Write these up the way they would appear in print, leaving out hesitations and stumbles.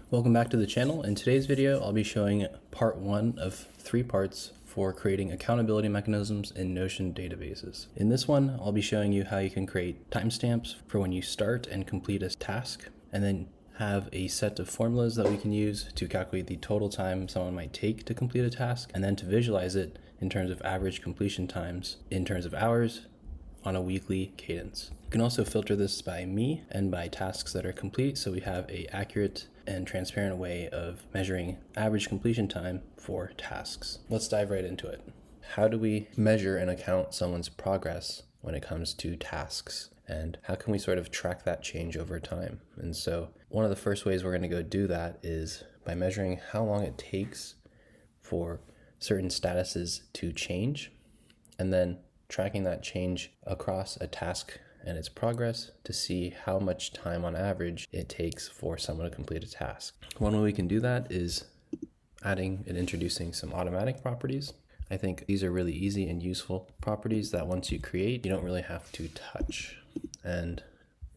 Welcome back to the channel. In today's video, I'll be showing part 1 of 3 parts for creating accountability mechanisms in Notion databases. In this one, I'll be showing you how you can create timestamps for when you start and complete a task, and then have a set of formulas that we can use to calculate the total time someone might take to complete a task, and then to visualize it in terms of average completion times in terms of hours on a weekly cadence. You can also filter this by me and by tasks that are complete, so we have a accurate and transparent way of measuring average completion time for tasks. Let's dive right into it. How do we measure and account someone's progress when it comes to tasks? And how can we sort of track that change over time? And so one of the first ways we're going to go do that is by measuring how long it takes for certain statuses to change, and then tracking that change across a task and its progress to see how much time on average it takes for someone to complete a task. One way we can do that is adding and introducing some automatic properties. I think these are really easy and useful properties that once you create, you don't really have to touch, and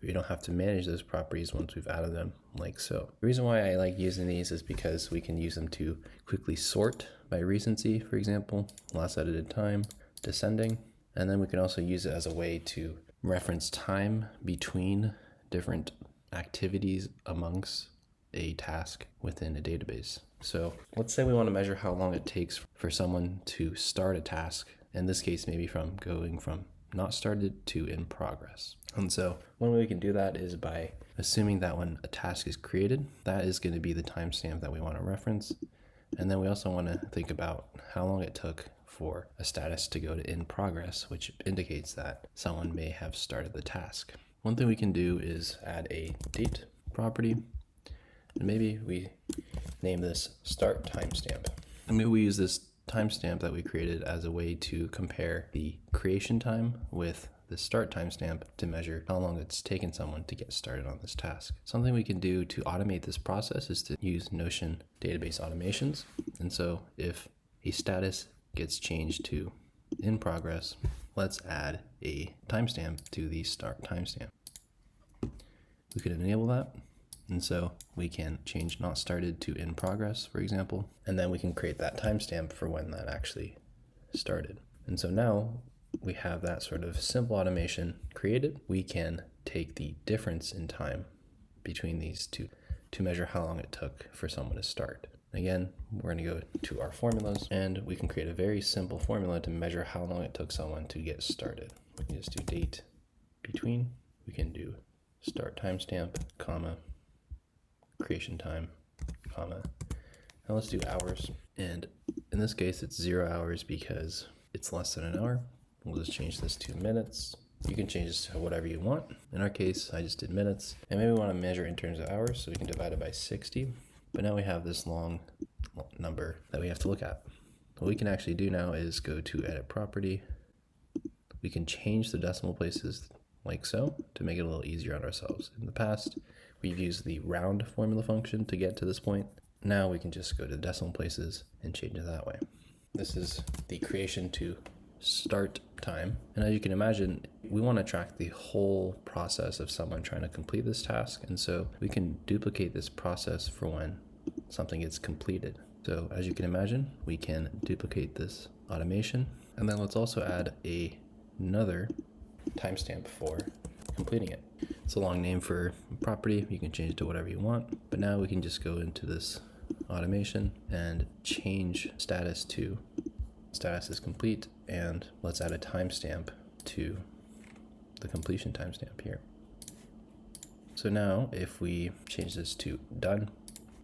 you don't have to manage those properties once we've added them, like so. The reason why I like using these is because we can use them to quickly sort by recency, for example, last edited time, descending, and then we can also use it as a way to reference time between different activities amongst a task within a database. So let's say we want to measure how long it takes for someone to start a task. In this case, maybe from going from not started to in progress. And so one way we can do that is by assuming that when a task is created, that is going to be the timestamp that we want to reference. And then we also want to think about how long it took for a status to go to in progress, which indicates that someone may have started the task. One thing we can do is add a date property, and maybe we name this start timestamp. And maybe we use this timestamp that we created as a way to compare the creation time with the start timestamp to measure how long it's taken someone to get started on this task. Something we can do to automate this process is to use Notion database automations. And so if a status gets changed to in progress, let's add a timestamp to the start timestamp. We could enable that. And so we can change not started to in progress, for example, and then we can create that timestamp for when that actually started. And so now we have that sort of simple automation created. We can take the difference in time between these two to measure how long it took for someone to start. Again, we're going to go to our formulas, and we can create a very simple formula to measure how long it took someone to get started. We can just do date between. We can do start timestamp, comma, creation time, comma. Now let's do hours. And in this case, it's 0 hours because it's less than an hour. We'll just change this to minutes. You can change this to whatever you want. In our case, I just did minutes. And maybe we want to measure in terms of hours, so we can divide it by 60. But now we have this long number that we have to look at. What we can actually do now is go to edit property. We can change the decimal places like so to make it a little easier on ourselves. In the past, we've used the round formula function to get to this point. Now we can just go to decimal places and change it that way. This is the creation to start time. And as you can imagine, we want to track the whole process of someone trying to complete this task. And so we can duplicate this process for when something gets completed. So as you can imagine, we can duplicate this automation. And then let's also add another timestamp for completing it. It's a long name for property. You can change it to whatever you want. But now we can just go into this automation and change status to status is complete, and let's add a timestamp to the completion timestamp here. So now if we change this to done,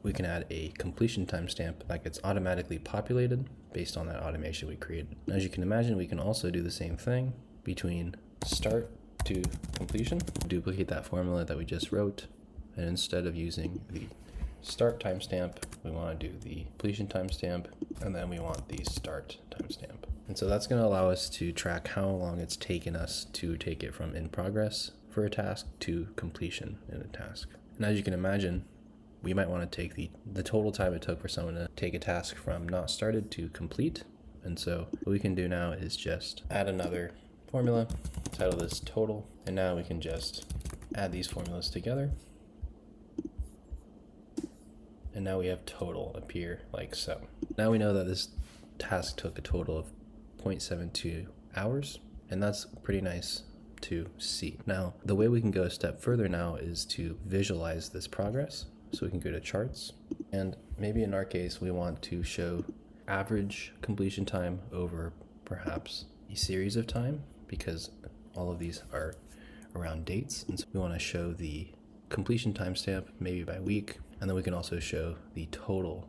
we can add a completion timestamp that gets automatically populated based on that automation we created. As you can imagine, we can also do the same thing between start to completion, duplicate that formula that we just wrote, and instead of using the start timestamp, we want to do the completion timestamp, and then we want the start timestamp. And so that's going to allow us to track how long it's taken us to take it from in progress for a task to completion in a task. And as you can imagine, we might want to take the total time it took for someone to take a task from not started to complete. And so what we can do now is just add another formula, title this total, and now we can just add these formulas together and now we have total appear like so. Now we know that this task took a total of 0.72 hours, and that's pretty nice to see. Now, the way we can go a step further now is to visualize this progress. So we can go to charts, and maybe in our case, we want to show average completion time over perhaps a series of time, because all of these are around dates. And so we want to show the completion timestamp maybe by week, and then we can also show the total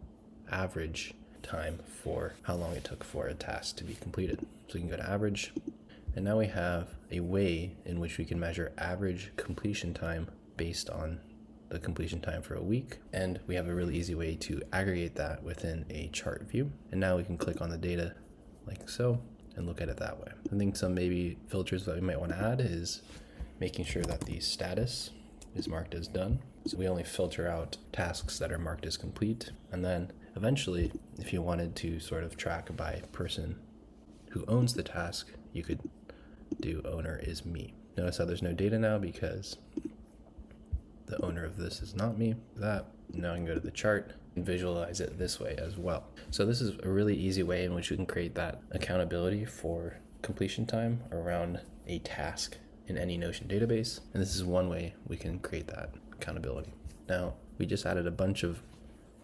average time for how long it took for a task to be completed. So we can go to average, and now we have a way in which we can measure average completion time based on the completion time for a week, and we have a really easy way to aggregate that within a chart view. And now we can click on the data like so and look at it that way. I think some maybe filters that we might want to add is making sure that the status is marked as done. So we only filter out tasks that are marked as complete. And then eventually, if you wanted to sort of track by person who owns the task, you could do owner is me. Notice how there's no data now because the owner of this is not me. Now I can go to the chart and visualize it this way as well. So this is a really easy way in which we can create that accountability for completion time around a task in any Notion database. And this is one way we can create that accountability. Now, we just added a bunch of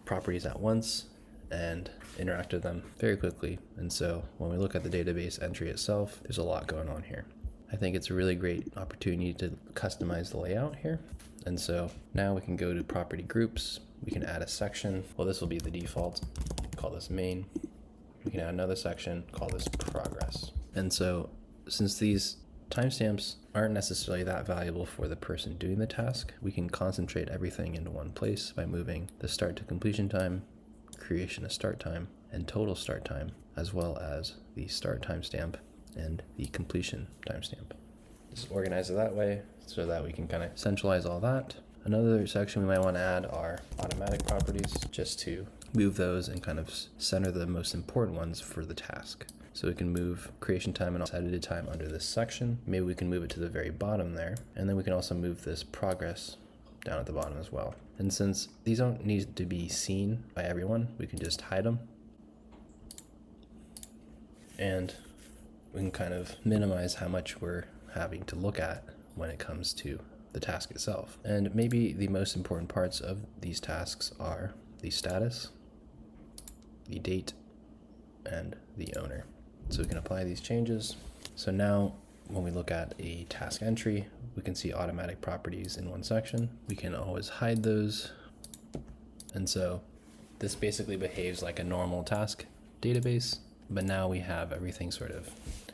properties at once and interacted them very quickly. And so when we look at the database entry itself, there's a lot going on here. I think it's a really great opportunity to customize the layout here. And so now we can go to property groups. We can add a section. Well, this will be the default. Call this main. We can add another section, call this progress. And so since these timestamps aren't necessarily that valuable for the person doing the task, we can concentrate everything into one place by moving the start to completion time, creation to start time, and total start time, as well as the start timestamp and the completion timestamp. Just organize it that way so that we can kind of centralize all that. Another section we might want to add are automatic properties, just to move those and kind of center the most important ones for the task. So we can move creation time and edited time under this section. Maybe we can move it to the very bottom there. And then we can also move this progress down at the bottom as well. And since these don't need to be seen by everyone, we can just hide them. And we can kind of minimize how much we're having to look at when it comes to the task itself. And maybe the most important parts of these tasks are the status, the date, and the owner. So we can apply these changes. So now when we look at a task entry, we can see automatic properties in one section. We can always hide those. And so this basically behaves like a normal task database, but now we have everything sort of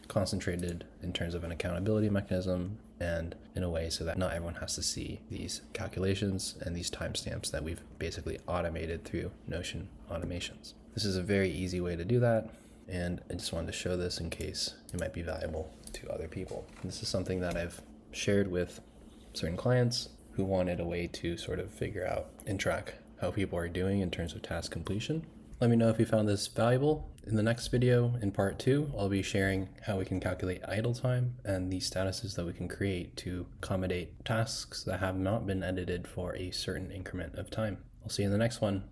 concentrated in terms of an accountability mechanism and in a way so that not everyone has to see these calculations and these timestamps that we've basically automated through Notion automations. This is a very easy way to do that, and I just wanted to show this in case it might be valuable to other people. This is something that I've shared with certain clients who wanted a way to sort of figure out and track how people are doing in terms of task completion. Let me know if you found this valuable. In the next video, in part 2, I'll be sharing how we can calculate idle time and the statuses that we can create to accommodate tasks that have not been edited for a certain increment of time. I'll see you in the next one.